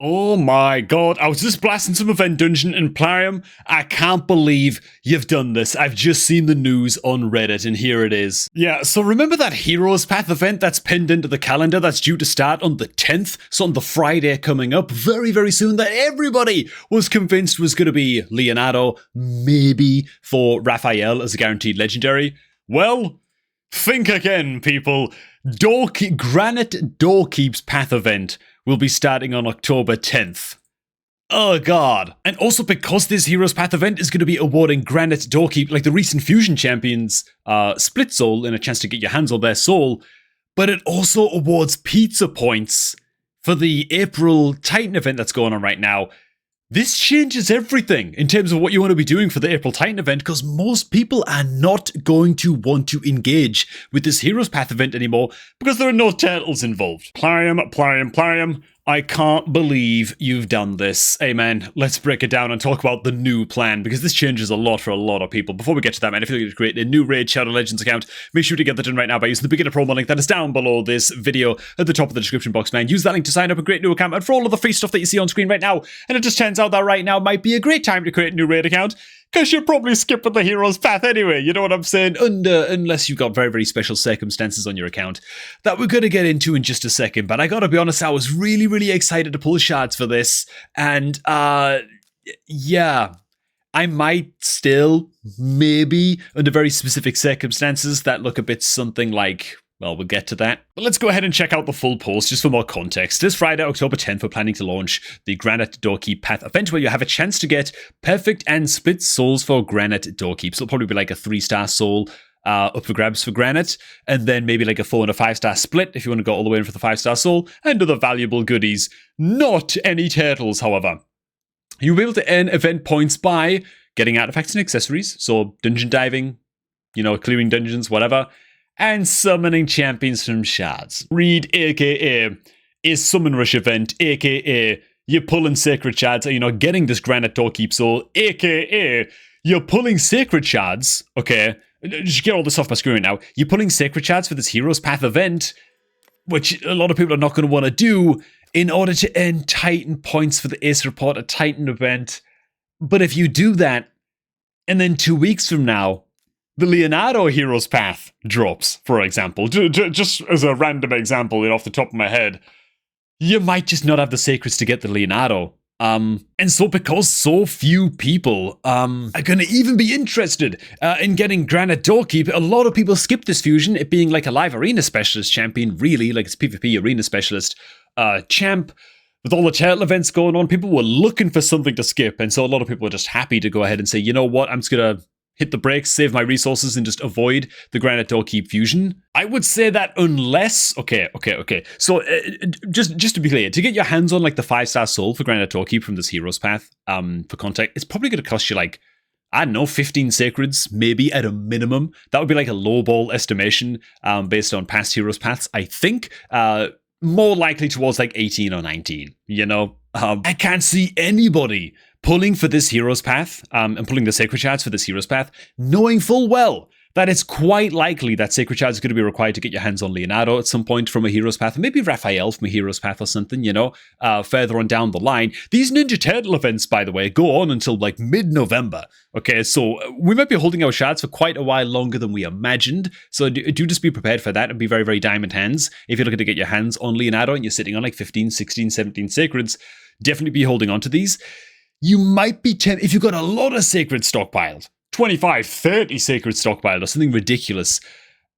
Oh my god, I was just blasting some event dungeon in Plarium. I can't believe you've done this. I've just seen the news on Reddit and here it is. Yeah, so remember that Heroes Path event that's pinned into the calendar that's due to start on the 10th? So on the Friday coming up, very, very soon, that everybody was convinced was going to be Leonardo, maybe for Raphael as a guaranteed legendary? Well, think again, people. Granite Doorkeep's Path event will be starting on October 10th. Oh god. And also because this Heroes Path event is going to be awarding Granite Doorkeep, like the recent Fusion champions, Split Soul and a chance to get your hands on their soul, but it also awards pizza points for the April Titan event that's going on right now. This changes everything in terms of what you want to be doing for the April Titan event, because most people are not going to want to engage with this Heroes Path event anymore because there are no turtles involved. Plarium. I can't believe you've done this. Hey man, let's break it down and talk about the new plan, because this changes a lot for a lot of people. Before we get to that, man, if you're looking to create a new Raid Shadow Legends account, make sure to get that done right now by using the beginner promo link that is down below this video at the top of the description box, man. Use that link to sign up and create a new account, and for all of the free stuff that you see on screen right now. And it just turns out that right now might be a great time to create a new Raid account, because you're probably skipping the Heroes Path anyway, you know what I'm saying? Unless you've got very, very special circumstances on your account that we're going to get into in just a second. But I gotta be honest, I was really, really excited to pull shards for this. And, yeah, I might still, maybe, under very specific circumstances that look a bit something like... Well, we'll get to that. But let's go ahead and check out the full post just for more context. This Friday, October 10th, we're planning to launch the Granite Doorkeep Path event, where you have a chance to get perfect and split souls for Granite Doorkeep. So it'll probably be like a 3-star soul up for grabs for Granite, and then maybe like a 4 and a 5-star split if you want to go all the way in for the 5-star soul, and other valuable goodies. Not any turtles, however. You'll be able to earn event points by getting artifacts and accessories, so dungeon diving, clearing dungeons, whatever, and summoning champions from shards. Read, aka a summon rush event, aka you're pulling sacred shards and you're not getting this Granite Doorkeep soul, aka you're pulling sacred shards, okay? Just get all this off my screen right now. You're pulling sacred shards for this Heroes Path event, which a lot of people are not going to want to do, in order to earn Titan points for the Ace Reporter Titan event. But if you do that, and then 2 weeks from now, the Leonardo Heroes Path drops, for example, just as a random example off the top of my head, you might just not have the sacreds to get the Leonardo. And so because so few people are going to even be interested in getting Granite Doorkeep, a lot of people skip this fusion, it being like a live arena specialist champion, really, like it's PvP arena specialist champ. With all the turtle events going on, people were looking for something to skip, and so a lot of people were just happy to go ahead and say, you know what, I'm just going to hit the brakes, save my resources, and just avoid the Granite Doorkeep fusion. I would say that unless... Okay. So, just to be clear, to get your hands on, like, the 5-star soul for Granite Doorkeep from this Heroes Path, for context, it's probably going to cost you, like, I don't know, 15 sacreds, maybe at a minimum. That would be, like, a lowball estimation, based on past Heroes Paths, I think. More likely towards, like, 18 or 19, I can't see anybody pulling for this Heroes Path, and pulling the Sacred Shards for this Heroes Path, knowing full well that it's quite likely that Sacred Shards is going to be required to get your hands on Leonardo at some point from a Heroes Path, and maybe Raphael from a Heroes Path or something, further on down the line. These Ninja Turtle events, by the way, go on until like mid-November. Okay, so we might be holding our shards for quite a while longer than we imagined, so do just be prepared for that and be very, very diamond hands. If you're looking to get your hands on Leonardo and you're sitting on like 15, 16, 17 Sacreds, definitely be holding on to these. You might be tempted, if you've got a lot of sacred stockpiled, 25, 30 sacred stockpiled or something ridiculous,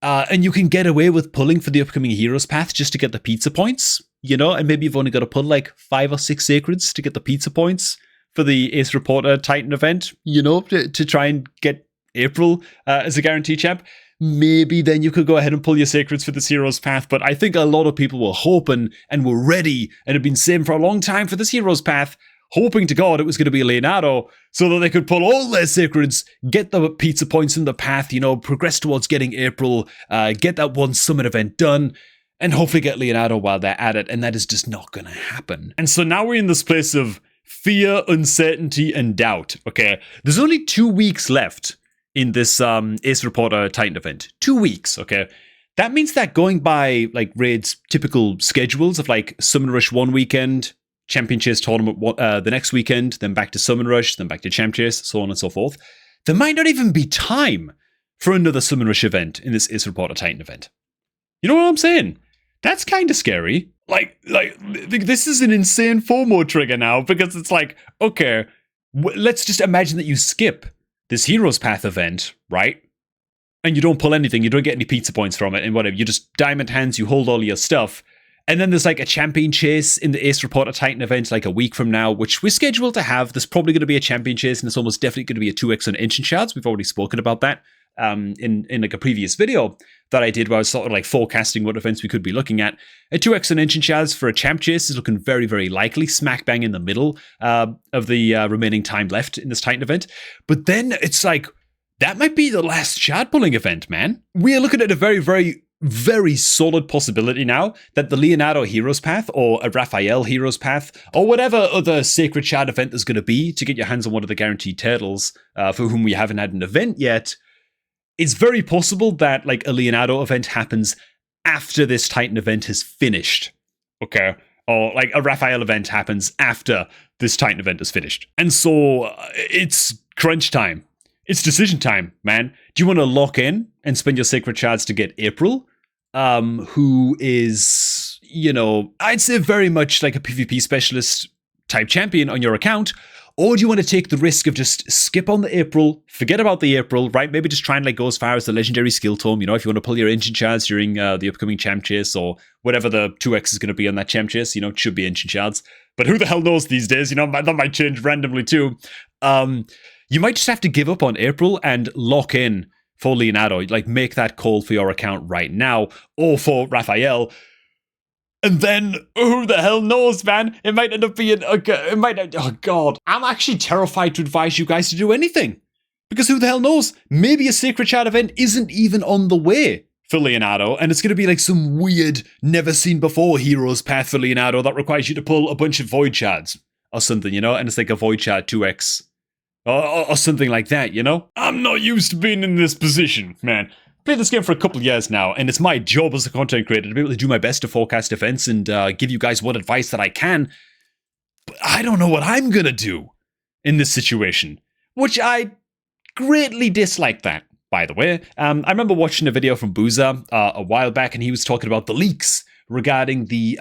and you can get away with pulling for the upcoming Heroes Path just to get the pizza points, and maybe you've only got to pull like 5 or 6 sacreds to get the pizza points for the Ace Reporter Titan event, to try and get April as a guarantee champ. Maybe then you could go ahead and pull your sacreds for this Heroes Path, but I think a lot of people were hoping and were ready and have been saving for a long time for this Heroes Path, hoping to God it was going to be Leonardo, so that they could pull all their sacreds, get the pizza points in the path, progress towards getting April, get that one summit event done, and hopefully get Leonardo while they're at it, and that is just not going to happen. And so now we're in this place of fear, uncertainty, and doubt, okay? There's only 2 weeks left in this Ace Reporter Titan event. 2 weeks, okay? That means that going by, like, Raid's typical schedules of, like, Summon Rush one weekend, Champion Chase tournament the next weekend, then back to Summon Rush, then back to Champ Chase, so on and so forth, there might not even be time for another Summon Rush event in this Ace Reporter Titan event. You know what I'm saying? That's kind of scary. Like this is an insane FOMO trigger now, because it's like, okay, let's just imagine that you skip this Heroes Path event, right? And you don't pull anything, you don't get any pizza points from it, and whatever. You just diamond hands, you hold all your stuff. And then there's like a Champion Chase in the Ace Reporter Titan event like a week from now, which we're scheduled to have. There's probably going to be a Champion Chase, and it's almost definitely going to be a 2x on Ancient Shards. We've already spoken about that in like a previous video that I did where I was sort of like forecasting what events we could be looking at. A 2x on Ancient Shards for a Champ Chase is looking very, very likely, smack bang in the middle of the remaining time left in this Titan event. But then it's like, that might be the last shard pulling event, man. We are looking at a very, very, very solid possibility now that the Leonardo Heroes Path or a Raphael Heroes Path or whatever other Sacred Shard event there's going to be to get your hands on one of the guaranteed turtles for whom we haven't had an event yet, it's very possible that like a Leonardo event happens after this Titan event is finished. Okay. Or like a Raphael event happens after this Titan event is finished. And so it's crunch time. It's decision time, man. Do you want to lock in and spend your Sacred Shards to get April? Who is, you know, I'd say very much like a PvP specialist type champion on your account. Or do you want to take the risk of just skip on the April, forget about the April, right? Maybe just try and like go as far as the Legendary Skill Tome, you know, if you want to pull your Ancient Shards during the upcoming Champ Chase or whatever the 2x is going to be on that Champ Chase, you know, it should be Ancient Shards. But who the hell knows these days, you know, that might change randomly too. You might just have to give up on April and lock in for Leonardo, like make that call for your account right now, or for Raphael. And then, who the hell knows, man? It might end up being, oh god. I'm actually terrified to advise you guys to do anything. Because who the hell knows? Maybe a Sacred Shard event isn't even on the way for Leonardo, and it's going to be like some weird, never seen before Heroes Path for Leonardo that requires you to pull a bunch of Void Shards or something, you know? And it's like a Void Shard 2x. Or something like that, you know? I'm not used to being in this position, man. Played this game for a couple of years now, and it's my job as a content creator to be able to do my best to forecast events and give you guys what advice that I can. But I don't know what I'm gonna do in this situation, which I greatly dislike that, by the way. I remember watching a video from Boozer a while back, and he was talking about the leaks regarding the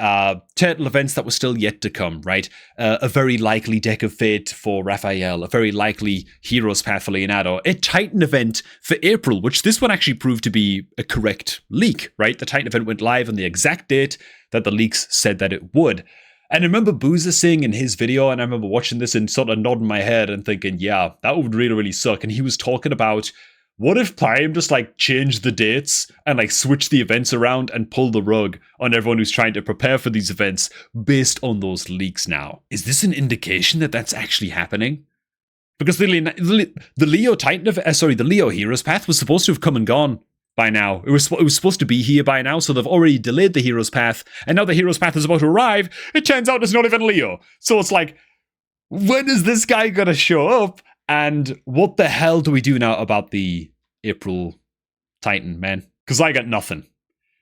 turtle events that were still yet to come, right? A very likely Deck of Fate for Raphael, a very likely Heroes Path for Leonardo, a Titan event for April, which this one actually proved to be a correct leak, right? The Titan event went live on the exact date that the leaks said that it would. And I remember Boozer saying in his video, and I remember watching this and sort of nodding my head and thinking, yeah, that would really, really suck. And he was talking about, what if PLARIUM just like changed the dates and like switch the events around and pull the rug on everyone who's trying to prepare for these events based on those leaks now? Is this an indication that that's actually happening? Because the Leo Heroes Path was supposed to have come and gone by now. It was supposed to be here by now, so they've already delayed the Heroes Path, and now the Heroes Path is about to arrive. It turns out it's not even Leo. So it's like, when is this guy gonna show up? And what the hell do we do now about the April Titan, man? Because I got nothing.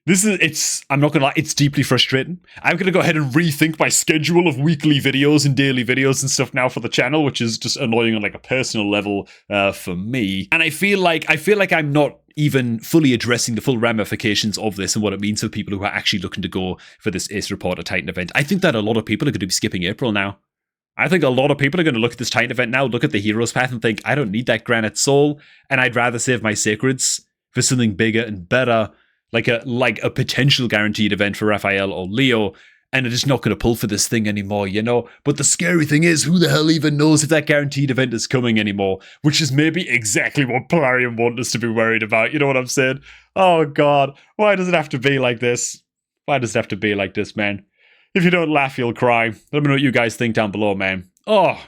I'm not gonna lie, it's deeply frustrating. I'm gonna go ahead and rethink my schedule of weekly videos and daily videos and stuff now for the channel, which is just annoying on like a personal level for me. And I feel like I'm not even fully addressing the full ramifications of this and what it means for people who are actually looking to go for this Ace Reporter Titan event. I think that a lot of people are going to be skipping April now. I think a lot of people are going to look at this Titan event now, look at the Heroes Path and think, I don't need that Granite Soul, and I'd rather save my Sacreds for something bigger and better, like a potential guaranteed event for Raphael or Leo, and it is not going to pull for this thing anymore, you know? But the scary thing is, who the hell even knows if that guaranteed event is coming anymore? Which is maybe exactly what PLARIUM want us to be worried about, you know what I'm saying? Oh god, why does it have to be like this? Why does it have to be like this, man? If you don't laugh, you'll cry. Let me know what you guys think down below, man. Oh,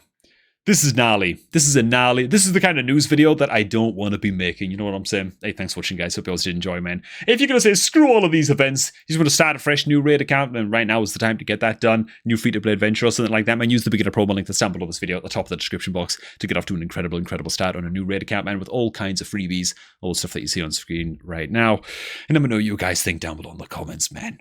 this is gnarly. This is the kind of news video that I don't want to be making. You know what I'm saying? Hey, thanks for watching, guys. Hope you all did enjoy, man. If you're going to say, screw all of these events, you just want to start a fresh new raid account, then right now is the time to get that done. New free-to-play adventure or something like that, man. Use the beginner promo link that's down below this video at the top of the description box to get off to an incredible, incredible start on a new raid account, man, with all kinds of freebies, all the stuff that you see on screen right now. And let me know what you guys think down below in the comments, man.